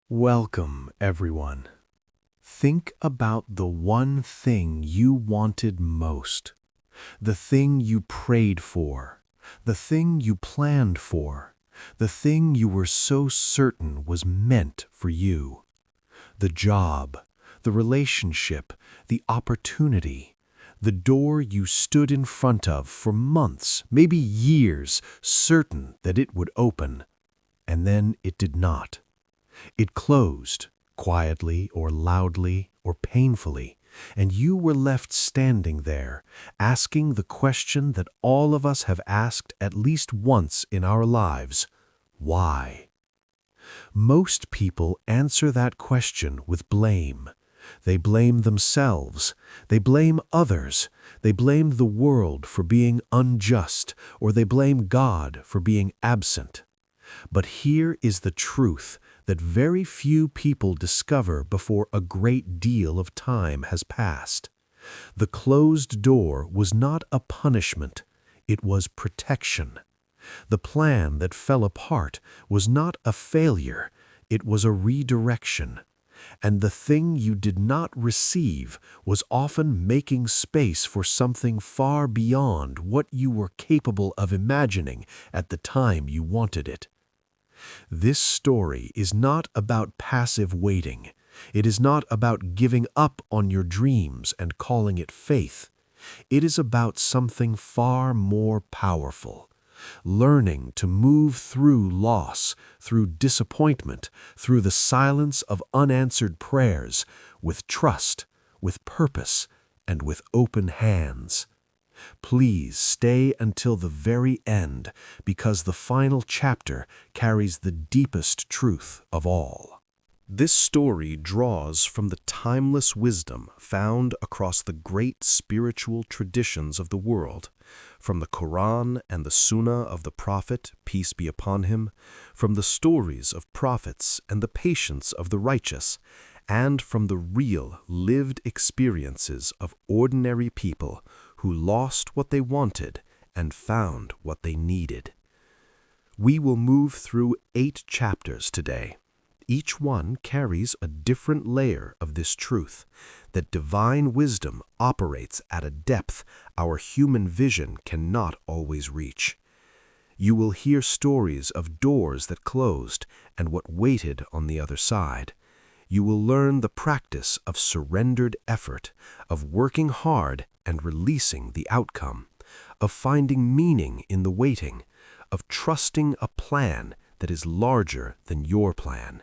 Welcome, everyone. Think about the one thing you wanted most, the thing you prayed for, the thing you planned for, the thing you were so certain was meant for you. The job, the relationship, the opportunity, the door you stood in front of for months, maybe years, certain that it would open, and then it did not. It closed, quietly or loudly or painfully, and you were left standing there, asking the question that all of us have asked at least once in our lives: why? Most people answer that question with blame. They blame themselves, they blame others, they blame the world for being unjust, or they blame God for being absent. But here is the truth that very few people discover before a great deal of time has passed. The closed door was not a punishment, it was protection. The plan that fell apart was not a failure, it was a redirection. And the thing you did not receive was often making space for something far beyond what you were capable of imagining at the time you wanted it. This story is not about passive waiting. It is not about giving up on your dreams and calling it faith. It is about something far more powerful. Learning to move through loss, through disappointment, through the silence of unanswered prayers, with trust, with purpose, and with open hands. Please stay until the very end, because the final chapter carries the deepest truth of all. This story draws from the timeless wisdom found across the great spiritual traditions of the world, from the Quran and the Sunnah of the Prophet, peace be upon him, from the stories of prophets and the patience of the righteous, and from the real, lived experiences of ordinary people who lost what they wanted and found what they needed. We will move through 8 chapters today. Each one carries a different layer of this truth, that divine wisdom operates at a depth our human vision cannot always reach. You will hear stories of doors that closed and what waited on the other side. You will learn the practice of surrendered effort, of working hard and releasing the outcome, of finding meaning in the waiting, of trusting a plan that is larger than your plan.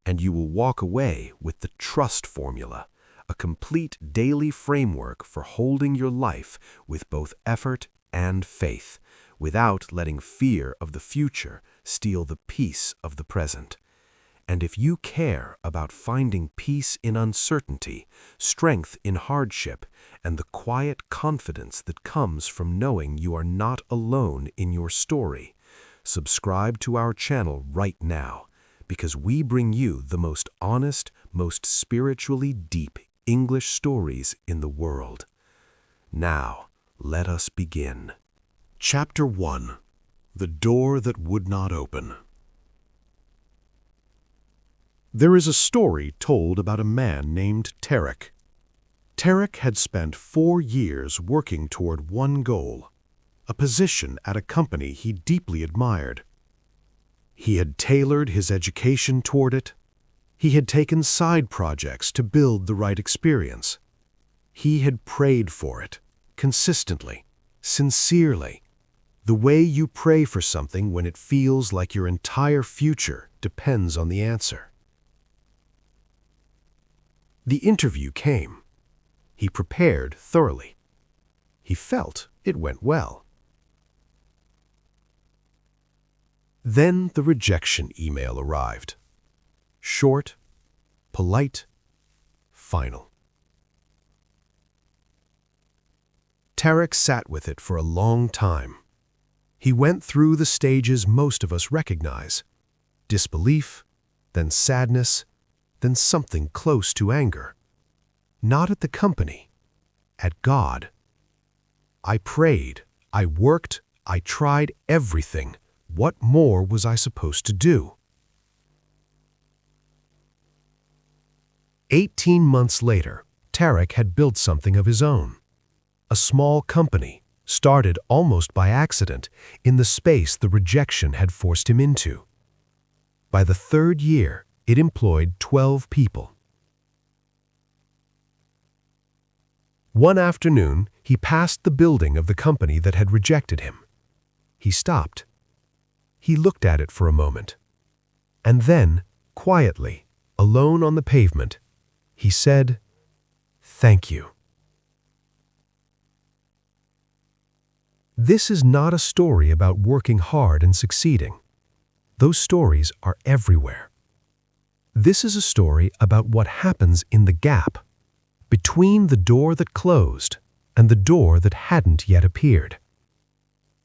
And you will walk away with the trust formula, a complete daily framework for holding your life with both effort and faith, without letting fear of the future steal the peace of the present. And if you care about finding peace in uncertainty, strength in hardship, and the quiet confidence that comes from knowing you are not alone in your story, subscribe to our channel right now, because we bring you the most honest, most spiritually deep English stories in the world. Now, let us begin. Chapter 1: The Door That Would Not Open. There is a story told about a man named Tarek. Tarek had spent 4 years working toward one goal, a position at a company he deeply admired. He had tailored his education toward it. He had taken side projects to build the right experience. He had prayed for it, consistently, sincerely, the way you pray for something when it feels like your entire future depends on the answer. The interview came. He prepared thoroughly. He felt it went well. Then the rejection email arrived. Short, polite, final. Tarek sat with it for a long time. He went through the stages most of us recognize: disbelief, then sadness, then something close to anger. Not at the company, at God. I prayed, I worked, I tried everything. What more was I supposed to do? 18 months later, Tarek had built something of his own. A small company, started almost by accident in the space the rejection had forced him into. By the third year, it employed 12 people. One afternoon, he passed the building of the company that had rejected him. He stopped. He looked at it for a moment. And then, quietly, alone on the pavement, he said, "Thank you." This is not a story about working hard and succeeding. Those stories are everywhere. This is a story about what happens in the gap between the door that closed and the door that hadn't yet appeared.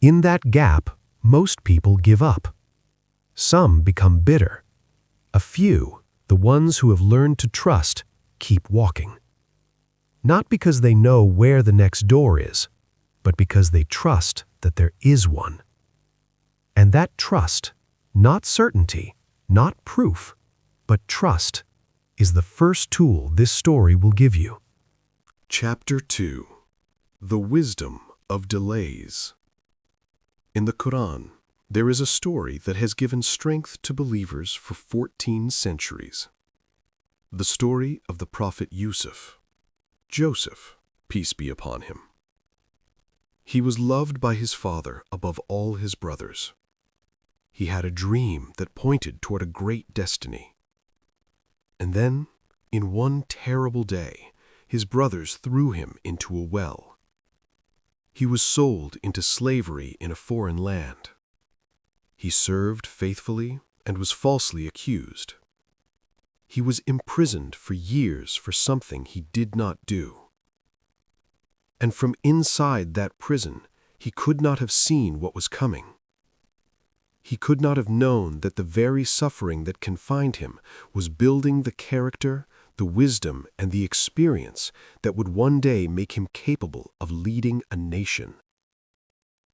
In that gap, most people give up. Some become bitter. A few, the ones who have learned to trust, keep walking. Not because they know where the next door is, but because they trust that there is one. And that trust, not certainty, not proof, but trust, is the first tool this story will give you. Chapter 2. The Wisdom of Delays. In the Quran, there is a story that has given strength to believers for 14 centuries. The story of the prophet Yusuf, Joseph, peace be upon him. He was loved by his father above all his brothers. He had a dream that pointed toward a great destiny. And then, in one terrible day, his brothers threw him into a well. He was sold into slavery in a foreign land. He served faithfully and was falsely accused. He was imprisoned for years for something he did not do. And from inside that prison, he could not have seen what was coming. He could not have known that the very suffering that confined him was building the character, the wisdom, and the experience that would one day make him capable of leading a nation.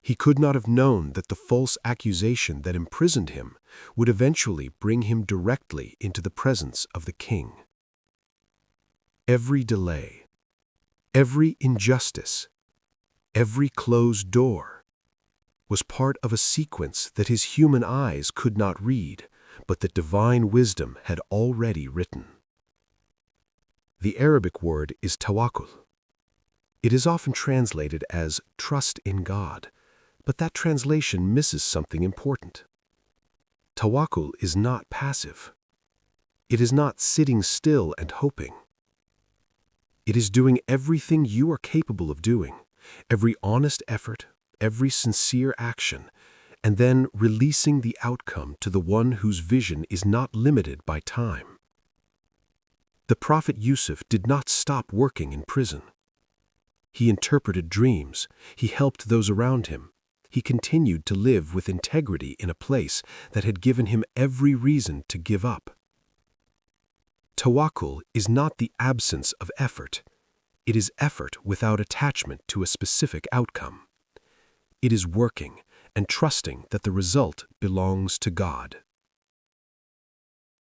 He could not have known that the false accusation that imprisoned him would eventually bring him directly into the presence of the king. Every delay, every injustice, every closed door was part of a sequence that his human eyes could not read, but that divine wisdom had already written. The Arabic word is tawakkul. It is often translated as trust in God, but that translation misses something important. Tawakkul is not passive. It is not sitting still and hoping. It is doing everything you are capable of doing, every honest effort, every sincere action, and then releasing the outcome to the one whose vision is not limited by time. The prophet Yusuf did not stop working in prison. He interpreted dreams. He helped those around him. He continued to live with integrity in a place that had given him every reason to give up. Tawakkul is not the absence of effort. It is effort without attachment to a specific outcome. It is working and trusting that the result belongs to God.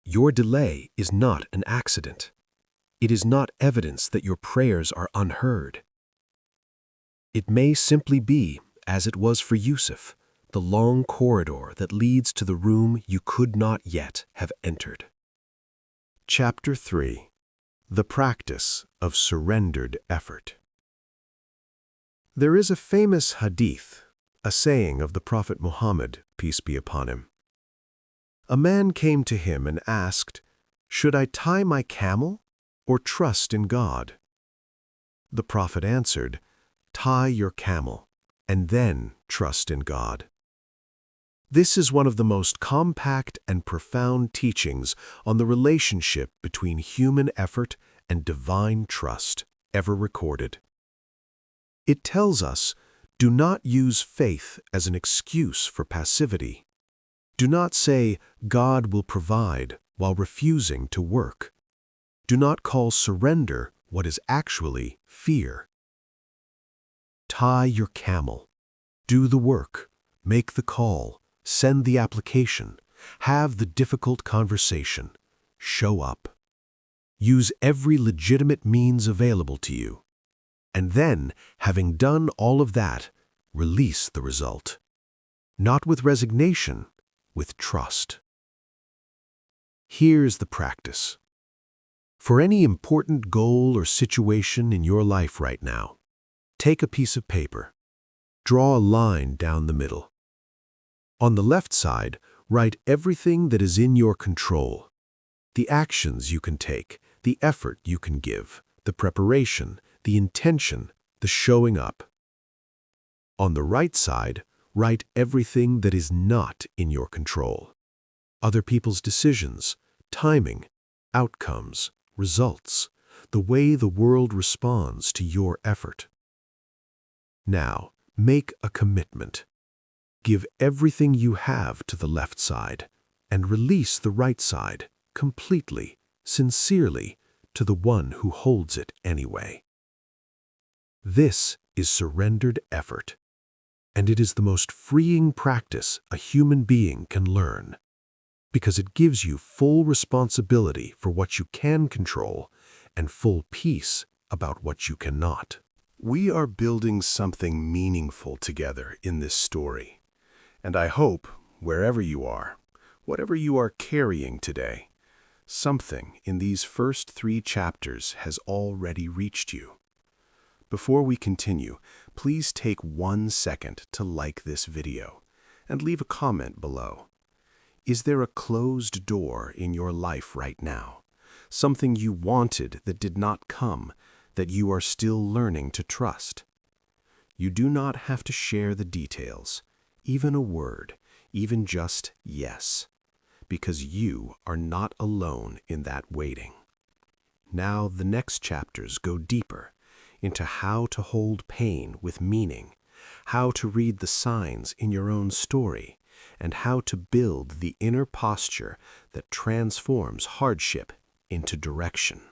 Your delay is not an accident. It is not evidence that your prayers are unheard. It may simply be, as it was for Yusuf, the long corridor that leads to the room you could not yet have entered. Chapter 3. The Practice of Surrendered Effort. There is a famous hadith, a saying of the Prophet Muhammad, peace be upon him. A man came to him and asked, "Should I tie my camel or trust in God?" The Prophet answered, "Tie your camel, and then trust in God." This is one of the most compact and profound teachings on the relationship between human effort and divine trust ever recorded. It tells us, do not use faith as an excuse for passivity. Do not say, "God will provide," while refusing to work. Do not call surrender what is actually fear. Tie your camel. Do the work. Make the call. Send the application. Have the difficult conversation. Show up. Use every legitimate means available to you. And then, having done all of that, release the result. Not with resignation, with trust. Here's the practice. For any important goal or situation in your life right now, take a piece of paper. Draw a line down the middle. On the left side, write everything that is in your control. The actions you can take, the effort you can give, the preparation, the intention, the showing up. On the right side, write everything that is not in your control. Other people's decisions, timing, outcomes, results, the way the world responds to your effort. Now, make a commitment. Give everything you have to the left side and release the right side completely, sincerely, to the one who holds it anyway. This is surrendered effort, and it is the most freeing practice a human being can learn, because it gives you full responsibility for what you can control and full peace about what you cannot. We are building something meaningful together in this story, and I hope, wherever you are, whatever you are carrying today, something in these first 3 chapters has already reached you. Before we continue, please take 1 second to like this video and leave a comment below. Is there a closed door in your life right now? Something you wanted that did not come, that you are still learning to trust? You do not have to share the details, even a word, even just yes, because you are not alone in that waiting. Now the next chapters go deeper into how to hold pain with meaning, how to read the signs in your own story, and how to build the inner posture that transforms hardship into direction.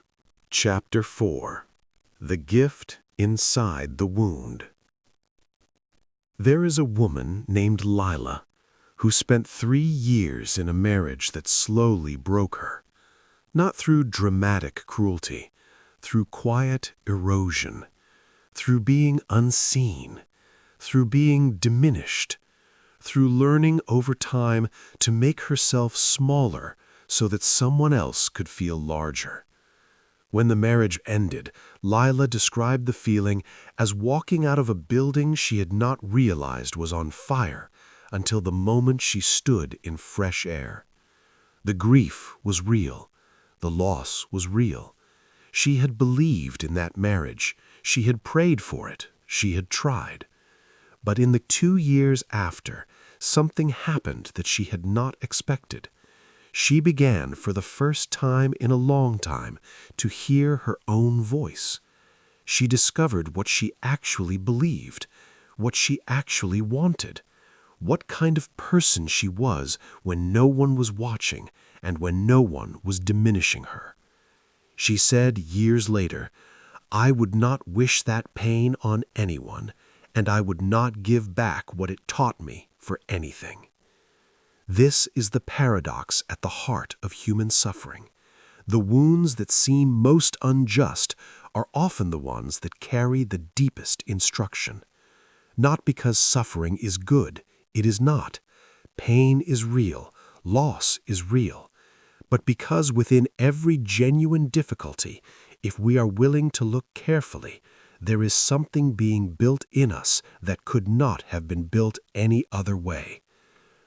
Chapter 4. The Gift Inside the Wound. There is a woman named Lila who spent 3 years in a marriage that slowly broke her, not through dramatic cruelty, through quiet erosion, through being unseen, through being diminished, through learning over time to make herself smaller so that someone else could feel larger. When the marriage ended, Lila described the feeling as walking out of a building she had not realized was on fire until the moment she stood in fresh air. The grief was real. The loss was real. She had believed in that marriage. She had prayed for it. She had tried. But in the 2 years after, something happened that she had not expected. She began for the first time in a long time to hear her own voice. She discovered what she actually believed, what she actually wanted, what kind of person she was when no one was watching and when no one was diminishing her. She said years later, "I would not wish that pain on anyone, and I would not give back what it taught me for anything." This is the paradox at the heart of human suffering. The wounds that seem most unjust are often the ones that carry the deepest instruction. Not because suffering is good, it is not. Pain is real, loss is real. But because within every genuine difficulty, if we are willing to look carefully, there is something being built in us that could not have been built any other way.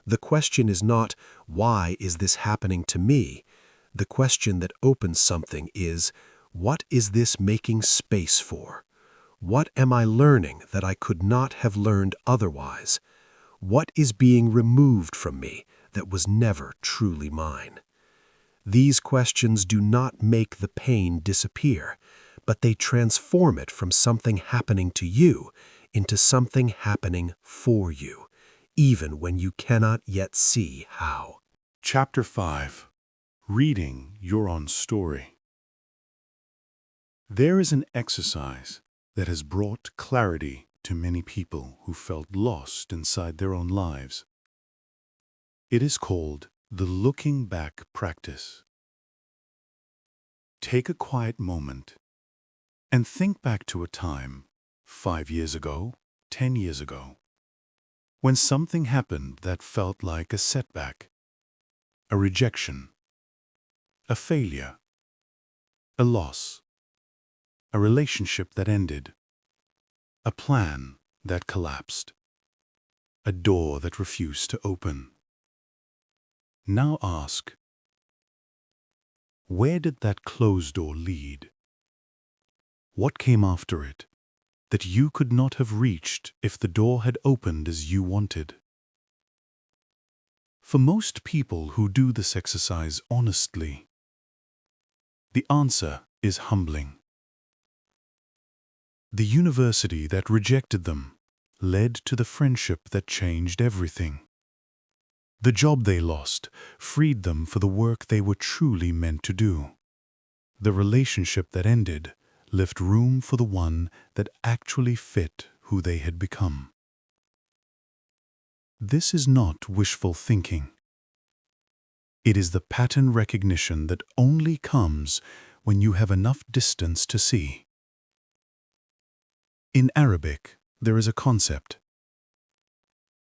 The question is not, why is this happening to me? The question that opens something is, what is this making space for? What am I learning that I could not have learned otherwise? What is being removed from me that was never truly mine? These questions do not make the pain disappear, but they transform it from something happening to you into something happening for you, even when you cannot yet see how. Chapter 5. Reading Your Own Story. There is an exercise that has brought clarity to many people who felt lost inside their own lives. It is called the looking back practice. take a quiet moment and think back to a time 5 years ago, 10 years ago, when something happened that felt like a setback, a rejection, a failure, a loss, a relationship that ended, a plan that collapsed, a door that refused to open. Now ask, where did that closed door lead? What came after it that you could not have reached if the door had opened as you wanted? For most people who do this exercise honestly, the answer is humbling. The university that rejected them led to the friendship that changed everything. The job they lost freed them for the work they were truly meant to do. The relationship that ended left room for the one that actually fit who they had become. This is not wishful thinking. It is the pattern recognition that only comes when you have enough distance to see. In Arabic, there is a concept,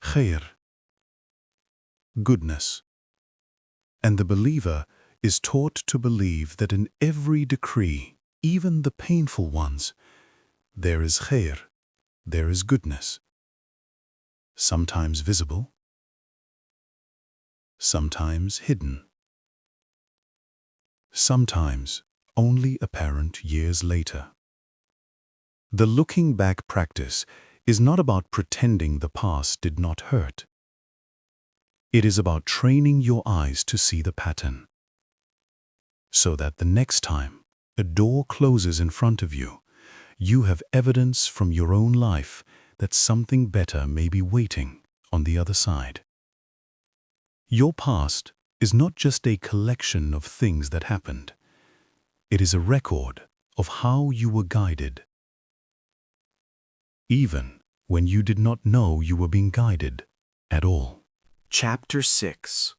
khair, goodness, and the believer is taught to believe that in every decree, even the painful ones, there is khair, there is goodness. Sometimes visible, sometimes hidden, sometimes only apparent years later. The looking back practice is not about pretending the past did not hurt. It is about training your eyes to see the pattern, so that the next time a door closes in front of you, you have evidence from your own life that something better may be waiting on the other side. Your past is not just a collection of things that happened. It is a record of how you were guided, even when you did not know you were being guided at all. Chapter 6.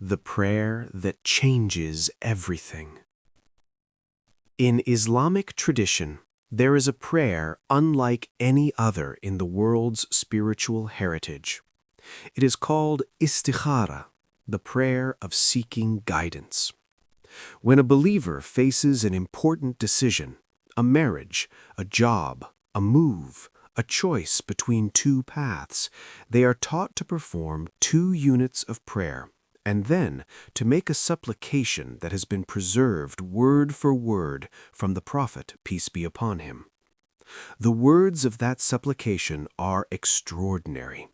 The Prayer That Changes Everything. In Islamic tradition, there is a prayer unlike any other in the world's spiritual heritage. It is called istikhara, the prayer of seeking guidance. When a believer faces an important decision, a marriage, a job, a move, a choice between two paths, they are taught to perform 2 units of prayer and then to make a supplication that has been preserved word for word from the Prophet, peace be upon him. The words of that supplication are extraordinary.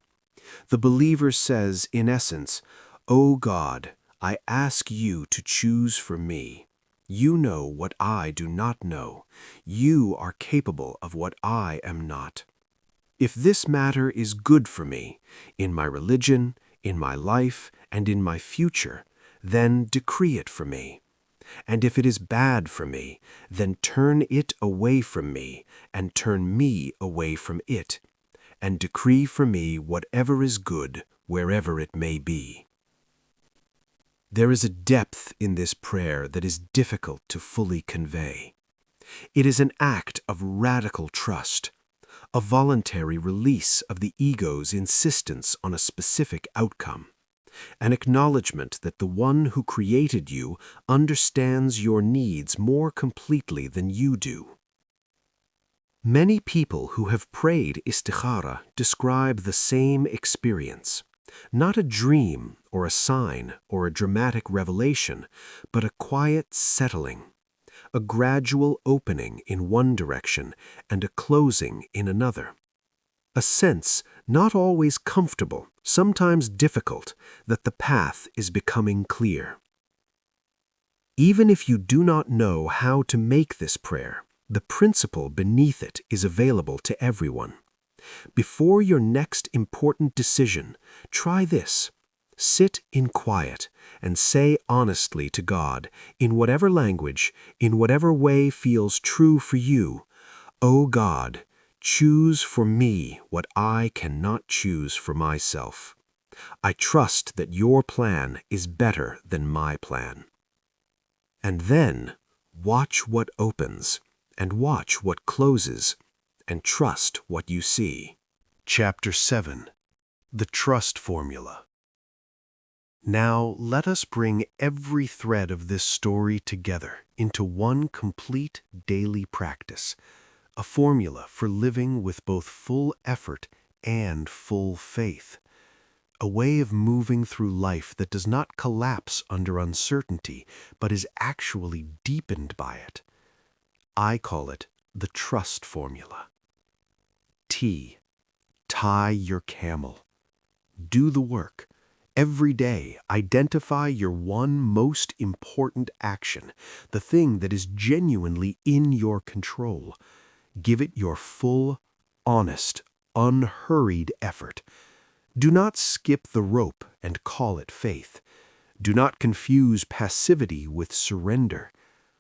The believer says, in essence, "O God, I ask you to choose for me. You know what I do not know. You are capable of what I am not. If this matter is good for me, in my religion, in my life, and in my future, then decree it for me. And if it is bad for me, then turn it away from me, and turn me away from it, and decree for me whatever is good, wherever it may be." There is a depth in this prayer that is difficult to fully convey. It is an act of radical trust, a voluntary release of the ego's insistence on a specific outcome, an acknowledgement that the one who created you understands your needs more completely than you do. Many people who have prayed istikhara describe the same experience, not a dream or a sign or a dramatic revelation, but a quiet settling, a gradual opening in one direction and a closing in another. A sense, not always comfortable, sometimes difficult, that the path is becoming clear. Even if you do not know how to make this prayer, the principle beneath it is available to everyone. Before your next important decision, try this. Sit in quiet and say honestly to God, in whatever language, in whatever way feels true for you, "O God, choose for me what I cannot choose for myself. I trust that your plan is better than my plan." And then, Watch what opens, and watch what closes, and trust what you see. Chapter 7. The Trust Formula. Now let us bring every thread of this story together into one complete daily practice, a formula for living with both full effort and full faith, a way of moving through life that does not collapse under uncertainty, but is actually deepened by it. I call it the trust formula. T. Tie your camel. Do the work. Every day, identify your one most important action, the thing that is genuinely in your control. Give it your full, honest, unhurried effort. Do not skip the rope and call it faith. Do not confuse passivity with surrender.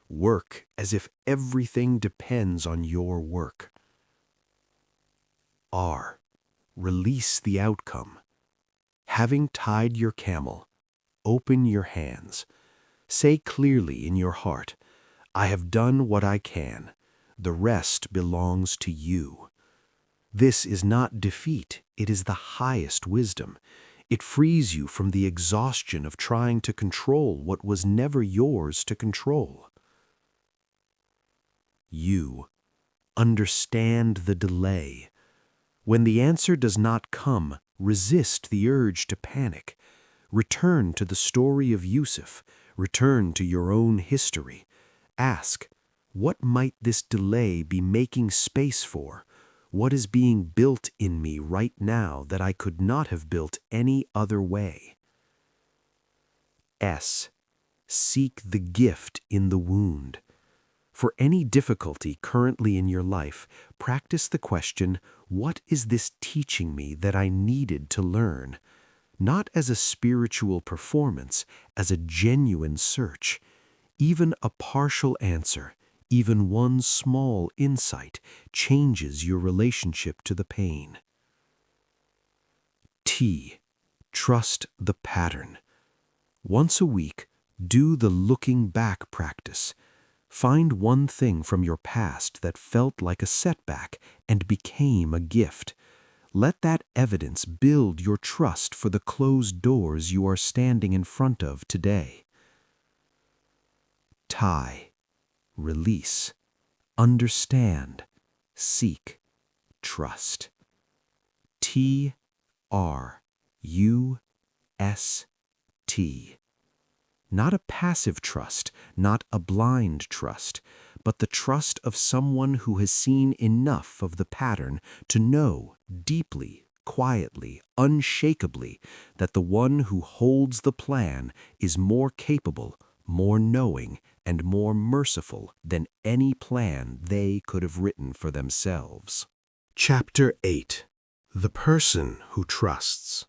Work as if everything depends on your work. R. Release the outcome. Having tied your camel, open your hands. Say clearly in your heart, I have done what I can. The rest belongs to you. This is not defeat, it is the highest wisdom. It frees you from the exhaustion of trying to control what was never yours to control. You understand the delay. When the answer does not come, resist the urge to panic. Return to the story of Yusuf. Return to your own history. Ask, what might this delay be making space for? What is being built in me right now that I could not have built any other way? S. Seek the gift in the wound. For any difficulty currently in your life, practice the question, what is this teaching me that I needed to learn? Not as a spiritual performance, as a genuine search. Even a partial answer, even one small insight, changes your relationship to the pain. T. Trust the pattern. Once a week, do the looking back practice. Find one thing from your past that felt like a setback and became a gift. Let that evidence build your trust for the closed doors you are standing in front of today. Tie. Release. Understand. Seek. Trust. T-R-U-S-T. Not a passive trust, not a blind trust, but the trust of someone who has seen enough of the pattern to know deeply, quietly, unshakably that the one who holds the plan is more capable, more knowing, and more merciful than any plan they could have written for themselves. Chapter 8. The Person Who Trusts.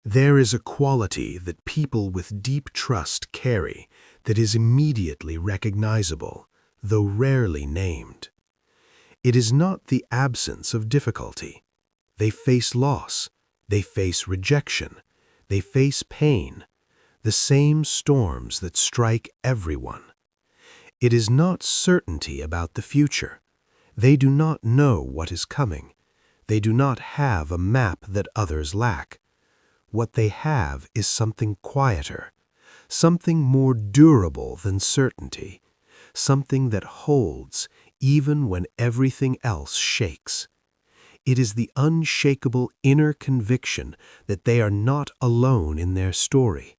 There is a quality that people with deep trust carry that is immediately recognizable, though rarely named. It is not the absence of difficulty. They face loss, they face rejection, they face pain, the same storms that strike everyone. It is not certainty about the future. They do not know what is coming. They do not have a map that others lack. What they have is something quieter, something more durable than certainty, something that holds even when everything else shakes. It is the unshakable inner conviction that they are not alone in their story,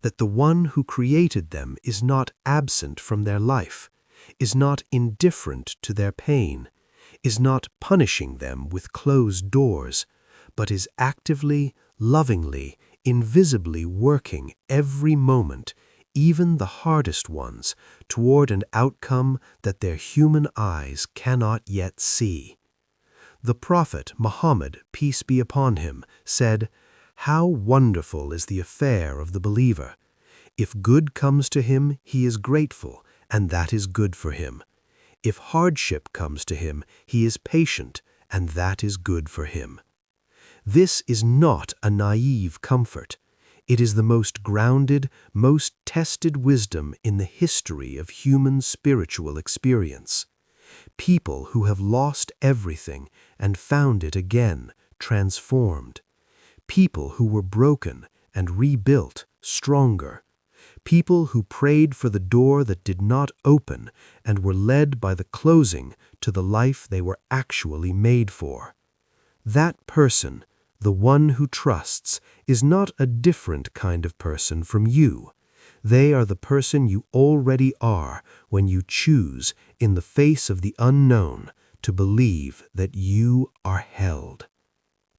that the one who created them is not absent from their life, is not indifferent to their pain, is not punishing them with closed doors, but is actively, lovingly, invisibly working every moment, even the hardest ones, toward an outcome that their human eyes cannot yet see. The Prophet Muhammad, peace be upon him, said, "How wonderful is the affair of the believer! If good comes to him, he is grateful, and that is good for him. If hardship comes to him, he is patient, and that is good for him." This is not a naive comfort. It is the most grounded, most tested wisdom in the history of human spiritual experience. People who have lost everything and found it again, transformed. People who were broken and rebuilt, stronger. People who prayed for the door that did not open and were led by the closing to the life they were actually made for. That person, the one who trusts, is not a different kind of person from you. They are the person you already are when you choose, in the face of the unknown, to believe that you are held.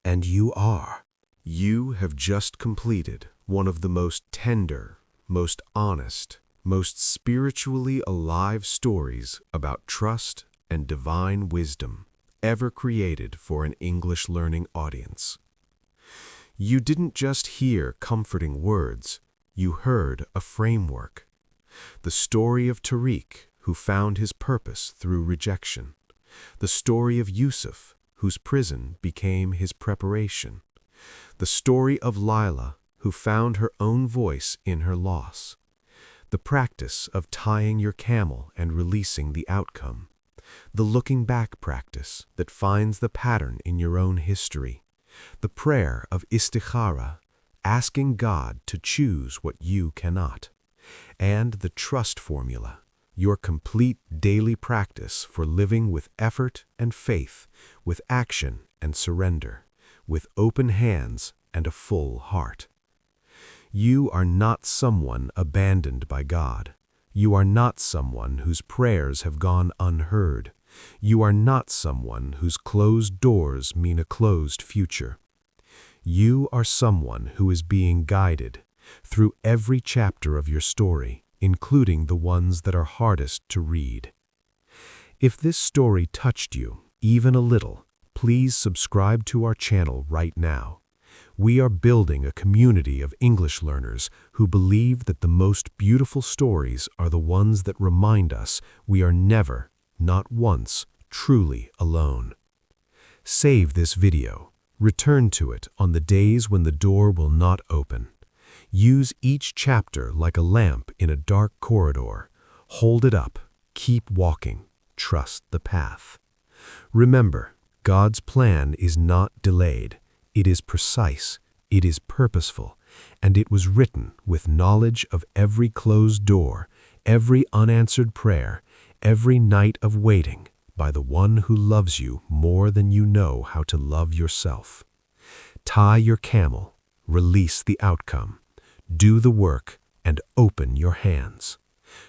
And you are. You have just completed one of the most tender, most honest, most spiritually alive stories about trust and divine wisdom ever created for an English learning audience. You didn't just hear comforting words, you heard a framework. The story of Tariq, who found his purpose through rejection. The story of Yusuf, whose prison became his preparation. The story of Lila, who found her own voice in her loss. The practice of tying your camel and releasing the outcome. The looking back practice that finds the pattern in your own history. The prayer of istikhara, asking God to choose what you cannot. And the trust formula, your complete daily practice for living with effort and faith, with action and surrender, with open hands and a full heart. You are not someone abandoned by God. You are not someone whose prayers have gone unheard. You are not someone whose closed doors mean a closed future. You are someone who is being guided through every chapter of your story, including the ones that are hardest to read. If this story touched you, even a little, please subscribe to our channel right now. We are building a community of English learners who believe that the most beautiful stories are the ones that remind us we are never, not once, truly alone. Save this video. Return to it on the days when the door will not open. Use each chapter like a lamp in a dark corridor. Hold it up. Keep walking. Trust the path. Remember, God's plan is not delayed. It is precise. It is purposeful. And it was written with knowledge of every closed door, every unanswered prayer, every night of waiting, by the one who loves you more than you know how to love yourself. Tie your camel, release the outcome, do the work, and open your hands.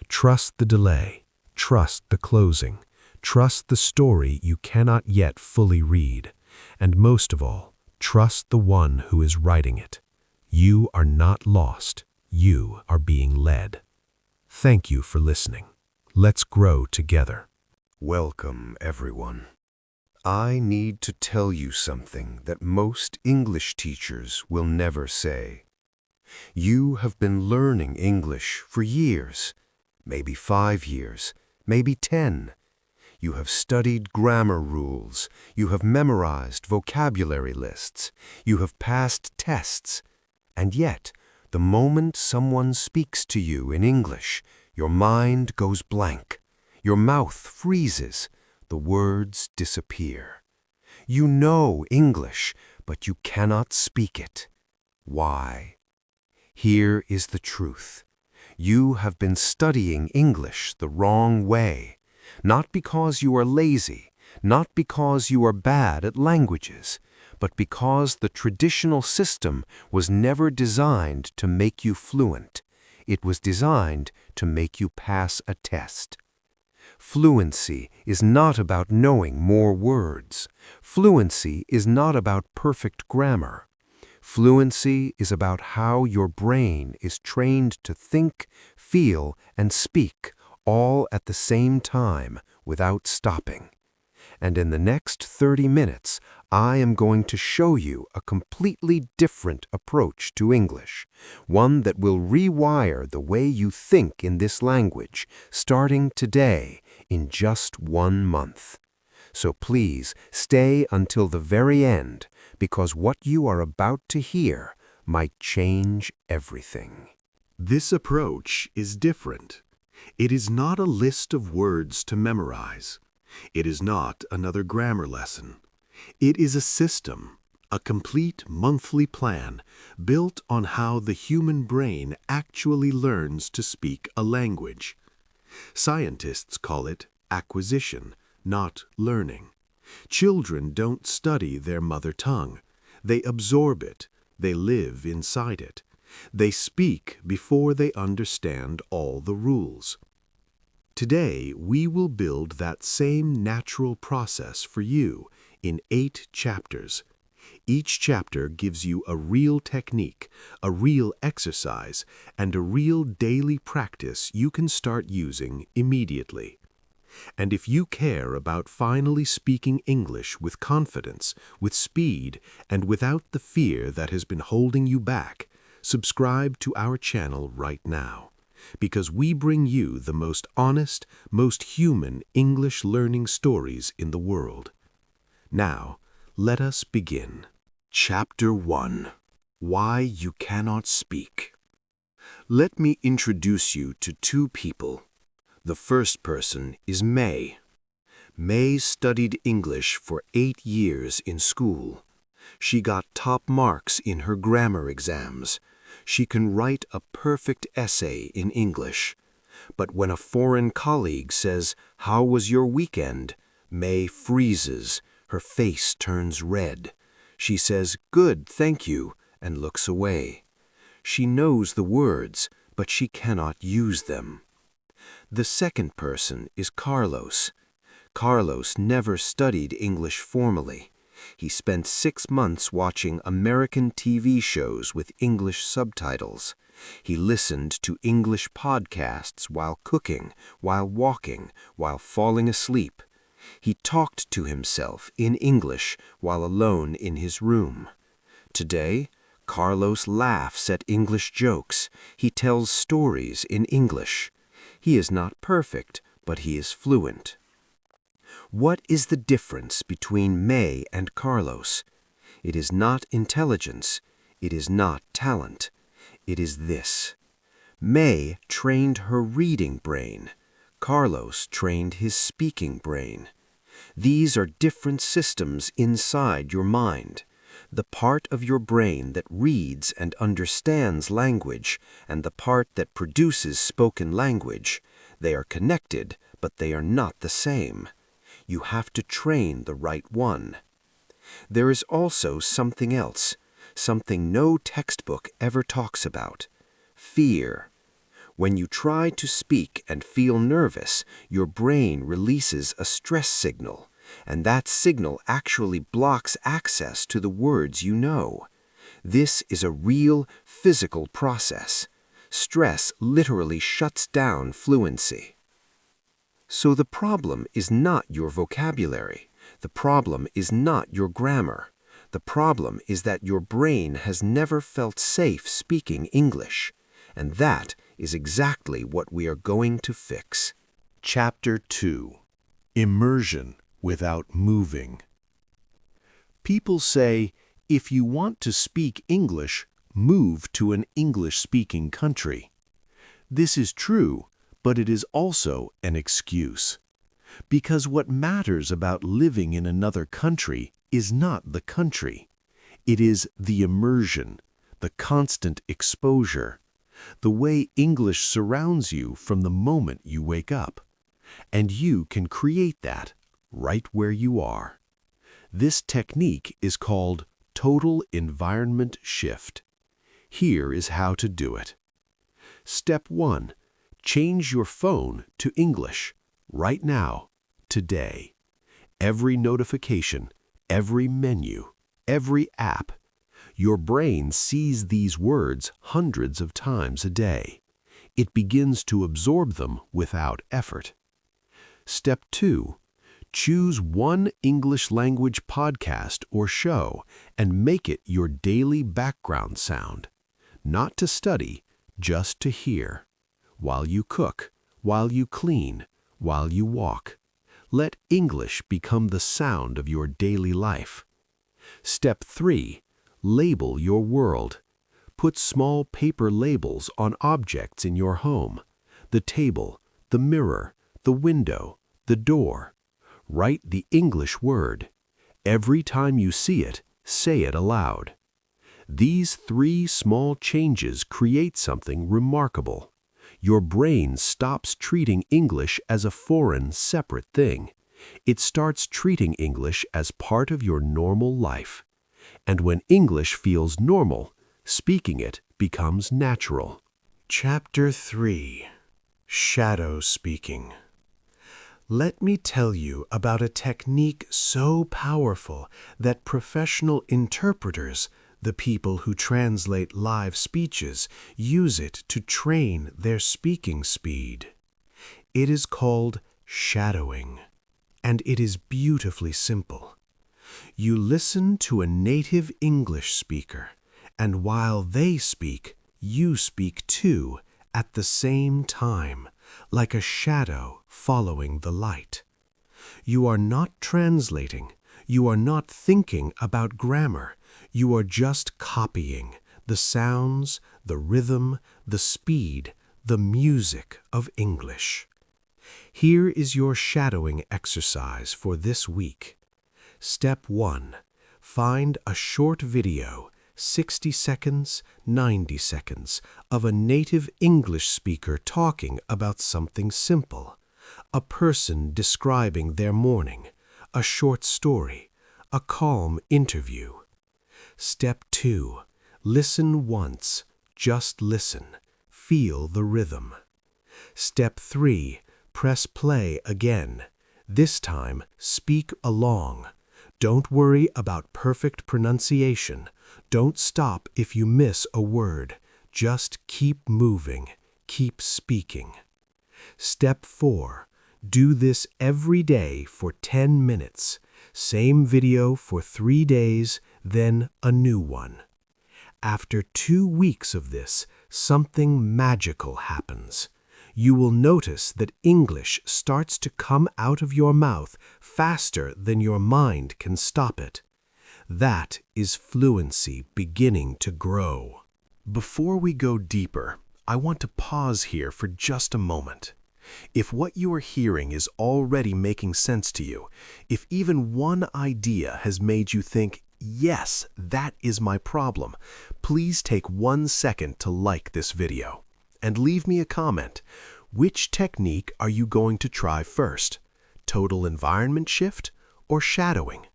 Trust the delay, trust the closing, trust the story you cannot yet fully read, and most of all, trust the one who is writing it. You are not lost, you are being led. Thank you for listening. Let's grow together. Welcome, everyone. I need to tell you something that most English teachers will never say. You have been learning English for years, maybe 5 years, maybe 10. You have studied grammar rules, you have memorized vocabulary lists, you have passed tests, and yet, the moment someone speaks to you in English, your mind goes blank. Your mouth freezes, the words disappear. You know English, but you cannot speak it. Why? Here is the truth. You have been studying English the wrong way, not because you are lazy, not because you are bad at languages, but because the traditional system was never designed to make you fluent. It was designed to make you pass a test. Fluency is not about knowing more words. Fluency is not about perfect grammar. Fluency is about how your brain is trained to think, feel, and speak all at the same time without stopping. And in the next 30 minutes, I am going to show you a completely different approach to English, one that will rewire the way you think in this language, starting today, in just 1 month. So please stay until the very end, because what you are about to hear, might change everything. This approach is different. It is not a list of words to memorize. It is not another grammar lesson. It is a system, a complete monthly plan built on how the human brain actually learns to speak a language. Scientists call it acquisition, not learning. Children don't study their mother tongue. They absorb it. They live inside it. They speak before they understand all the rules. Today, we will build that same natural process for you in 8 chapters. Each chapter gives you a real technique, a real exercise, and a real daily practice you can start using immediately. And if you care about finally speaking English with confidence, with speed, and without the fear that has been holding you back, subscribe to our channel right now, because we bring you the most honest, most human English learning stories in the world. Now, let us begin. Chapter 1. Why You Cannot Speak. Let me introduce you to 2 people. The first person is May. May studied English for 8 years in school. She got top marks in her grammar exams. She can write a perfect essay in English. But when a foreign colleague says, "How was your weekend?" May freezes. Her face turns red. She says, "Good, thank you," and looks away. She knows the words, but she cannot use them. The second person is Carlos. Carlos never studied English formally. He spent 6 months watching American TV shows with English subtitles. He listened to English podcasts while cooking, while walking, while falling asleep. He talked to himself in English while alone in his room. Today, Carlos laughs at English jokes. He tells stories in English. He is not perfect, but he is fluent. What is the difference between May and Carlos? It is not intelligence. It is not talent. It is this. May trained her reading brain. Carlos trained his speaking brain. These are different systems inside your mind. The part of your brain that reads and understands language and the part that produces spoken language, they are connected, but they are not the same. You have to train the right one. There is also something else, something no textbook ever talks about: fear. When you try to speak and feel nervous, your brain releases a stress signal, and that signal actually blocks access to the words you know. This is a real physical process. Stress literally shuts down fluency. So the problem is not your vocabulary. The problem is not your grammar. The problem is that your brain has never felt safe speaking English. And that is exactly what we are going to fix. Chapter 2. Immersion without moving. People say, if you want to speak English, move to an English-speaking country. This is true, but it is also an excuse. Because what matters about living in another country is not the country. It is the immersion, the constant exposure, the way English surrounds you from the moment you wake up. And you can create that right where you are. This technique is called total environment shift. Here is how to do it. Step 1. Change your phone to English right now, today. Every notification, every menu, every app. Your brain sees these words hundreds of times a day. It begins to absorb them without effort. Step 2. Choose one English language podcast or show and make it your daily background sound. Not to study, just to hear. While you cook, while you clean, while you walk. Let English become the sound of your daily life. Step 3. Label your world. Put small paper labels on objects in your home: the table, the mirror, the window, the door. Write the English word. Every time you see it, say it aloud. These 3 small changes create something remarkable. Your brain stops treating English as a foreign, separate thing. It starts treating English as part of your normal life. And when English feels normal, speaking it becomes natural. Chapter 3: Shadow Speaking. Let me tell you about a technique so powerful that professional interpreters, the people who translate live speeches, use it to train their speaking speed. It is called shadowing, and it is beautifully simple. You listen to a native English speaker, and while they speak, you speak too, at the same time, like a shadow following the light. You are not translating, you are not thinking about grammar, you are just copying the sounds, the rhythm, the speed, the music of English. Here is your shadowing exercise for this week. Step 1. Find a short video, 60 seconds, 90 seconds, of a native English speaker talking about something simple. A person describing their morning, a short story, a calm interview. Step 2. Listen once, just listen. Feel the rhythm. Step 3. Press play again. This time, speak along. Don't worry about perfect pronunciation. Don't stop if you miss a word. Just keep moving. Keep speaking. Step 4. Do this every day for 10 minutes. Same video for 3 days, then a new one. After 2 weeks of this, something magical happens. You will notice that English starts to come out of your mouth faster than your mind can stop it. That is fluency beginning to grow. Before we go deeper, I want to pause here for just a moment. If what you are hearing is already making sense to you, if even one idea has made you think, yes, that is my problem, please take 1 second to like this video and leave me a comment. Which technique are you going to try first? Total environment shift or shadowing?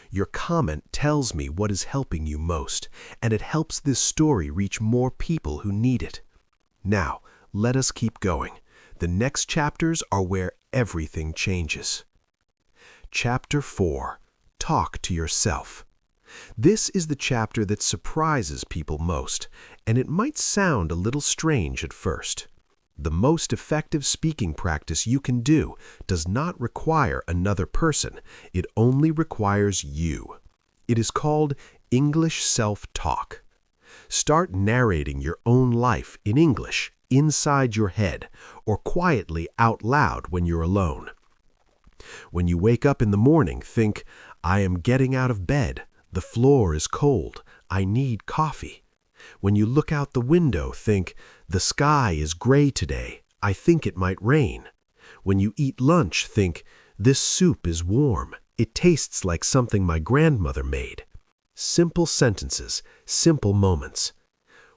Your comment tells me what is helping you most, and it helps this story reach more people who need it. Now, let us keep going. The next chapters are where everything changes. Chapter 4. Talk to yourself. This is the chapter that surprises people most, and it might sound a little strange at first. The most effective speaking practice you can do does not require another person. It only requires you. It is called English self-talk. Start narrating your own life in English inside your head or quietly out loud when you're alone. When you wake up in the morning, think, I am getting out of bed. The floor is cold. I need coffee. When you look out the window, think, the sky is gray today. I think it might rain. When you eat lunch, think, this soup is warm. It tastes like something my grandmother made. Simple sentences, simple moments.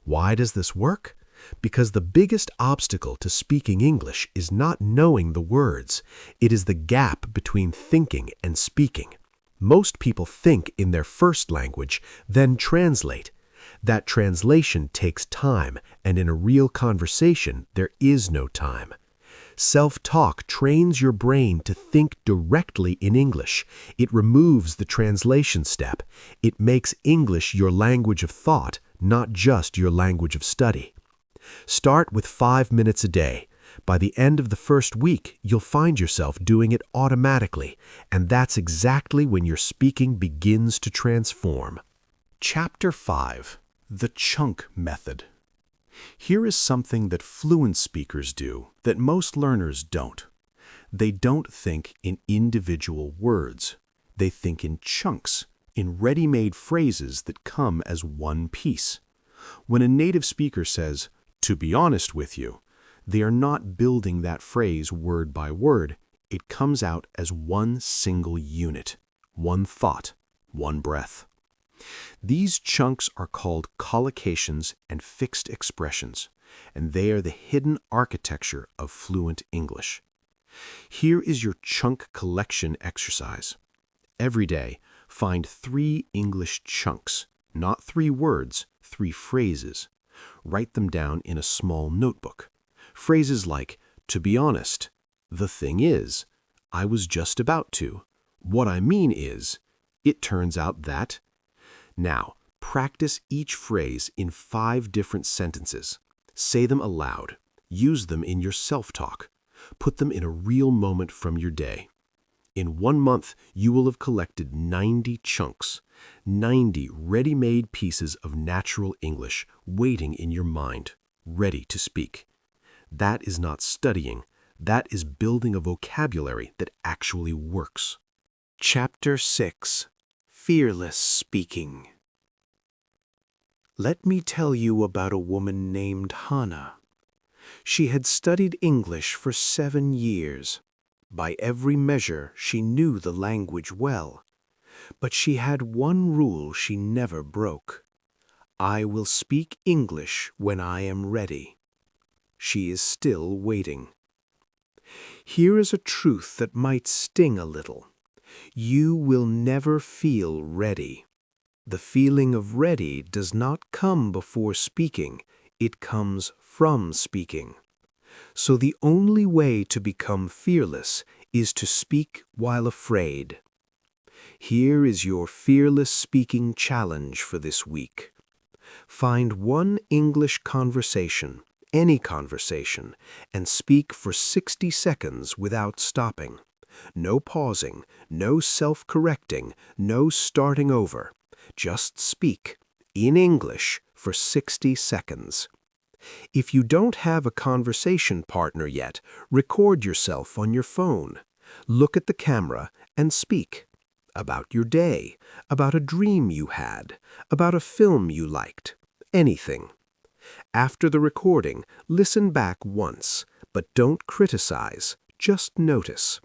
Why does this work? Because the biggest obstacle to speaking English is not knowing the words. It is the gap between thinking and speaking. Most people think in their first language, then translate. That translation takes time, and in a real conversation, there is no time. Self-talk trains your brain to think directly in English. It removes the translation step. It makes English your language of thought, not just your language of study. Start with 5 minutes a day. By the end of the first week, you'll find yourself doing it automatically, and that's exactly when your speaking begins to transform. Chapter 5. The Chunk Method. Here is something that fluent speakers do that most learners don't. They don't think in individual words. They think in chunks, in ready-made phrases that come as one piece. When a native speaker says, "to be honest with you," they are not building that phrase word by word. It comes out as one single unit, one thought, one breath. These chunks are called collocations and fixed expressions, and they are the hidden architecture of fluent English. Here is your chunk collection exercise. Every day, find 3 English chunks, not 3 words, 3 phrases. Write them down in a small notebook. Phrases like, "to be honest," "the thing is," "I was just about to," "what I mean is," "it turns out that." Now, practice each phrase in 5 different sentences. Say them aloud. Use them in your self-talk. Put them in a real moment from your day. In 1 month, you will have collected 90 chunks, 90 ready-made pieces of natural English waiting in your mind, ready to speak. That is not studying. That is building a vocabulary that actually works. Chapter 6. Fearless Speaking. Let me tell you about a woman named Hannah. She had studied English for 7 years. By every measure, she knew the language well. But she had one rule she never broke. I will speak English when I am ready. She is still waiting. Here is a truth that might sting a little. You will never feel ready. The feeling of ready does not come before speaking, it comes from speaking. So the only way to become fearless is to speak while afraid. Here is your fearless speaking challenge for this week. Find one English conversation, any conversation, and speak for 60 seconds without stopping. No pausing, no self-correcting, no starting over. Just speak, in English, for 60 seconds. If you don't have a conversation partner yet, record yourself on your phone. Look at the camera and speak. About your day, about a dream you had, about a film you liked, anything. After the recording, listen back once, but don't criticize, just notice.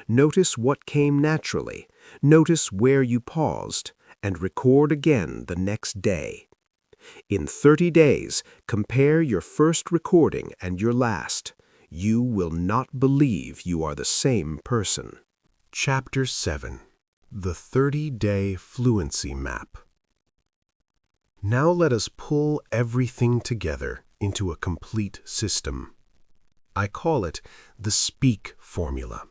Notice what came naturally, notice where you paused, and record again the next day. In 30 days, compare your first recording and your last. You will not believe you are the same person. Chapter 7. The 30-Day Fluency Map. Now let us pull everything together into a complete system. I call it the SPEAK formula.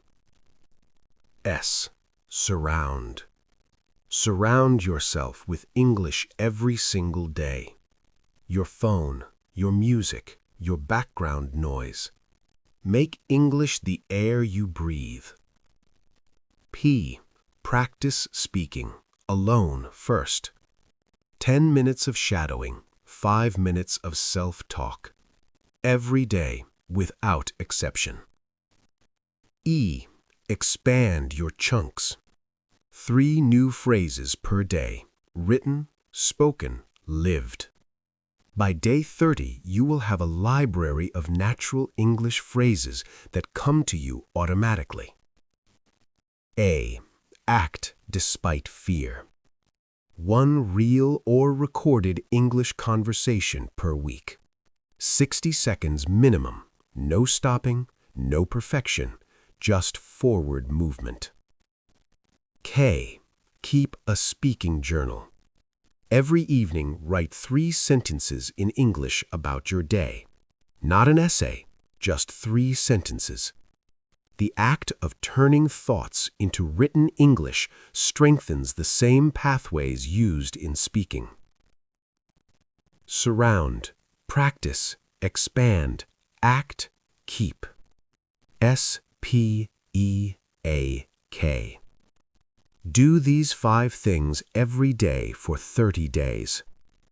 S. Surround. Surround yourself with English every single day. Your phone, your music, your background noise. Make English the air you breathe. P. Practice speaking, alone first. 10 minutes of shadowing, 5 minutes of self-talk. Every day, without exception. E. Expand your chunks. 3 new phrases per day, written, spoken, lived. By day 30, you will have a library of natural English phrases that come to you automatically. A. Act despite fear. 1 real or recorded English conversation per week. 60 seconds minimum, no stopping, no perfection, just forward movement. K. Keep a speaking journal. Every evening, write 3 sentences in English about your day. Not an essay, just 3 sentences. The act of turning thoughts into written English strengthens the same pathways used in speaking. Surround, practice, expand, act, keep. SPEAK. Do these 5 things every day for 30 days.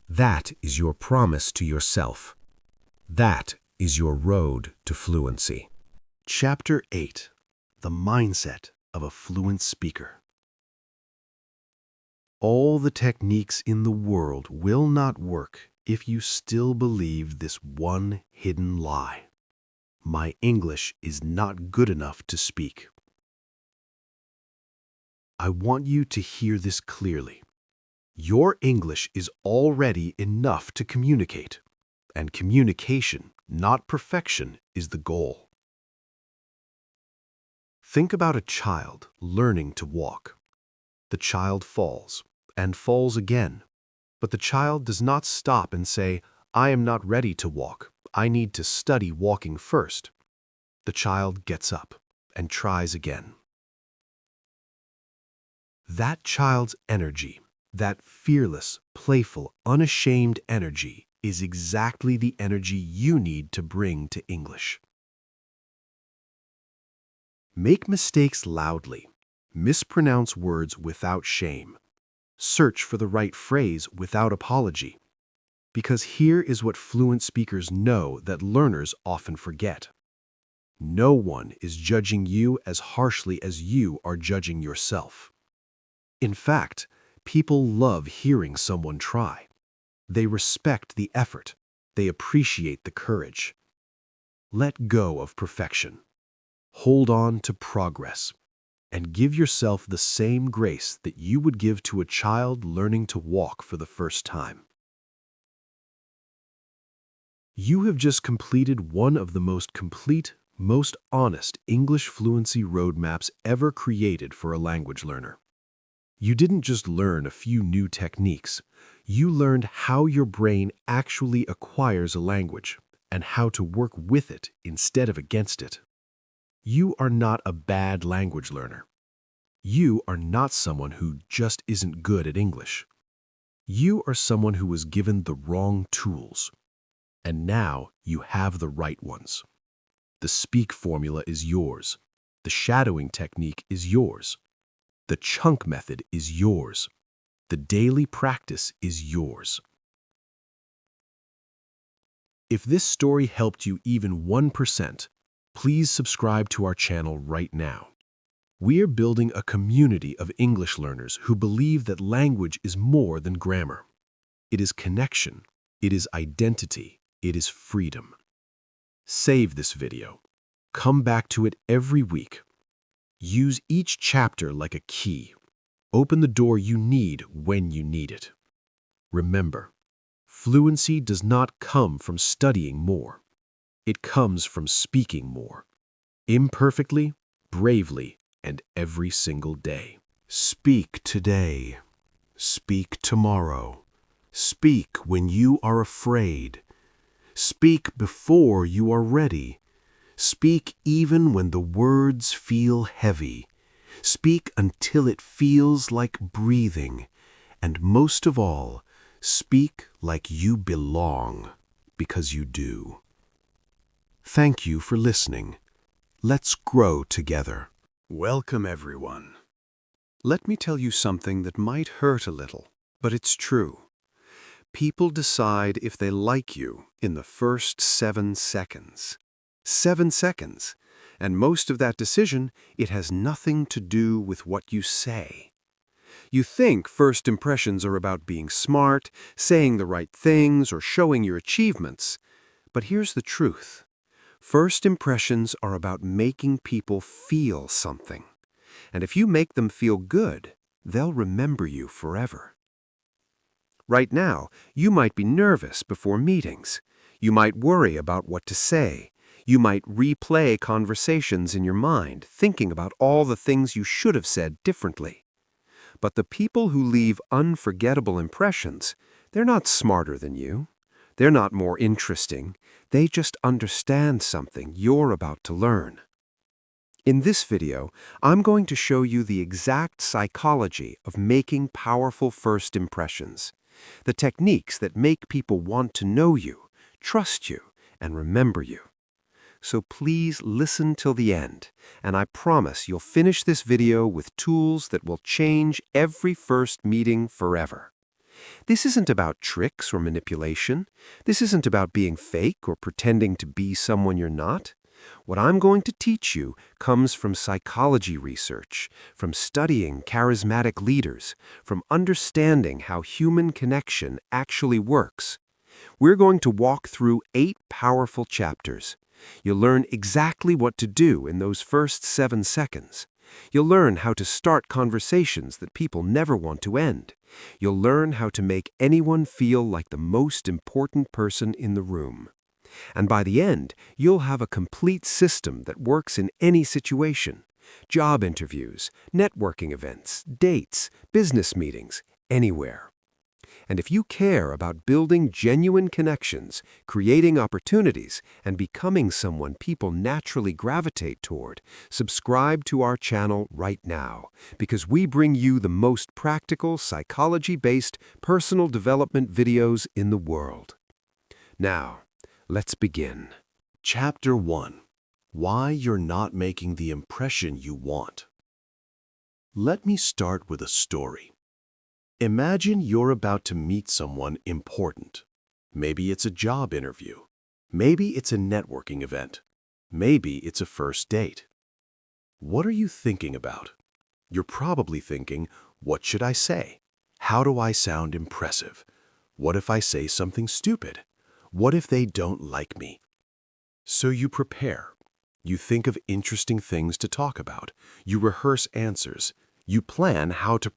That is your promise to yourself. That is your road to fluency. Chapter 8. The Mindset of a Fluent Speaker. All the techniques in the world will not work if you still believe this one hidden lie. My English is not good enough to speak. I want you to hear this clearly. Your English is already enough to communicate, and communication, not perfection, is the goal. Think about a child learning to walk. The child falls, and falls again, but the child does not stop and say, "I am not ready to walk. I need to study walking first." The child gets up and tries again. That child's energy, that fearless, playful, unashamed energy, is exactly the energy you need to bring to English. Make mistakes loudly. Mispronounce words without shame. Search for the right phrase without apology. Because here is what fluent speakers know that learners often forget. No one is judging you as harshly as you are judging yourself. In fact, people love hearing someone try. They respect the effort. They appreciate the courage. Let go of perfection. Hold on to progress. And give yourself the same grace that you would give to a child learning to walk for the first time. You have just completed one of the most complete, most honest English fluency roadmaps ever created for a language learner. You didn't just learn a few new techniques. You learned how your brain actually acquires a language and how to work with it instead of against it. You are not a bad language learner. You are not someone who just isn't good at English. You are someone who was given the wrong tools, and now you have the right ones. The speak formula is yours. The shadowing technique is yours. The chunk method is yours. The daily practice is yours. If this story helped you even 1%, please subscribe to our channel right now. We are building a community of English learners who believe that language is more than grammar. It is connection. It is identity. It is freedom. Save this video. Come back to it every week. Use each chapter like a key. Open the door you need when you need it. Remember, fluency does not come from studying more. It comes from speaking more. Imperfectly, bravely, and every single day. Speak today. Speak tomorrow. Speak when you are afraid. Speak before you are ready. Speak even when the words feel heavy. Speak until it feels like breathing. And most of all, speak like you belong, because you do. Thank you for listening. Let's grow together. Welcome, everyone. Let me tell you something that might hurt a little, but it's true. People decide if they like you in the first 7 seconds. 7 seconds. And most of that decision, it has nothing to do with what you say. You think first impressions are about being smart, saying the right things, or showing your achievements. But here's the truth. First impressions are about making people feel something. And if you make them feel good, they'll remember you forever. Right now, you might be nervous before meetings. You might worry about what to say. You might replay conversations in your mind, thinking about all the things you should have said differently. But the people who leave unforgettable impressions, they're not smarter than you. They're not more interesting. They just understand something you're about to learn. In this video, I'm going to show you the exact psychology of making powerful first impressions, the techniques that make people want to know you, trust you, and remember you. So please listen till the end, and I promise you'll finish this video with tools that will change every first meeting forever. This isn't about tricks or manipulation. This isn't about being fake or pretending to be someone you're not. What I'm going to teach you comes from psychology research, from studying charismatic leaders, from understanding how human connection actually works. We're going to walk through 8 powerful chapters. You'll learn exactly what to do in those first 7 seconds. You'll learn how to start conversations that people never want to end. You'll learn how to make anyone feel like the most important person in the room. And by the end, you'll have a complete system that works in any situation. Job interviews, networking events, dates, business meetings, anywhere. And if you care about building genuine connections, creating opportunities, and becoming someone people naturally gravitate toward, subscribe to our channel right now, because we bring you the most practical, psychology-based personal development videos in the world. Now, let's begin. Chapter 1. Why You're Not Making the Impression You Want. Let me start with a story. Imagine you're about to meet someone important. Maybe it's a job interview. Maybe it's a networking event. Maybe it's a first date. What are you thinking about? You're probably thinking, what should I say? How do I sound impressive? What if I say something stupid? What if they don't like me? So you prepare. You think of interesting things to talk about. You rehearse answers. You plan how to